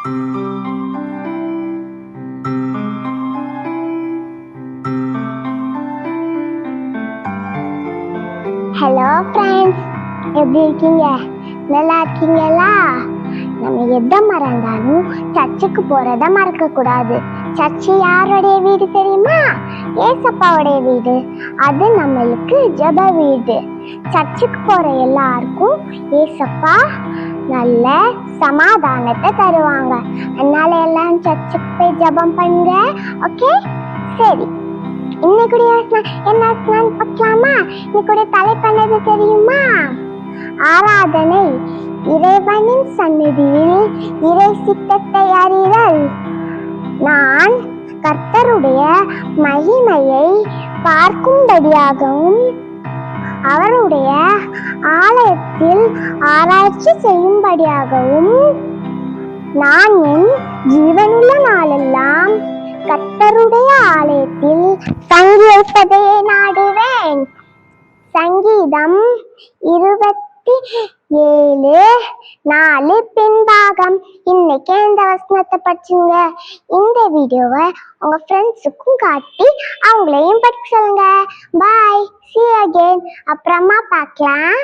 Hello friends, எப்படி இருக்கீங்க? நல்லா இருக்கீங்களா? நம்ம எதை மறந்தாலும் சர்ச்சுக்கு போறத மறக்க கூடாது. சர்ச்சு யாருடைய வீடு தெரியுமா? ஏசப்பாவுடைய வீடு. அது நம்மளுக்கு ஜெப வீடு. சர்ச்சுக்கு போற எல்லாருக்கும் ஏசப்பா நல்ல சமாதானத்தை தருவாங்க. அதனால எல்லாரும் சர்ச்சுக்கு போய் ஜெபம் பண்ணுங்க. ஓகே, சரி. இன்னைக்குடைய என்ன பார்க்கலாமா? இன்னைக்குடைய தலைப்பு என்னது தெரியுமா? ஆராதனை. இறைவனின் சந்நிதியில் இறை சித்தத்தை அறிதல். நான் கர்த்தருடைய மகிமையை பார்க்கும்படியாகவும் அவருடைய ஆலயத்தில் ஆராய்ச்சி செய்யும்படியாகவும் நான் என் ஜீவனுள்ள நாளெல்லாம் கர்த்தருடைய ஆலயத்தில் தங்கியிருப்பதையே நாடுவேன். சங்கீதம் 27:4 பின்பாகம். இன்னைக்கு இந்த வசனத்தை படிச்சுங்க. இந்த வீடியோவை உங்க ஃப்ரெண்ட்ஸுக்கும் காட்டி அவங்களையும் படிக்க சொல்லுங்க. பாய், see you again. அப்புறமா பார்க்கலாம்.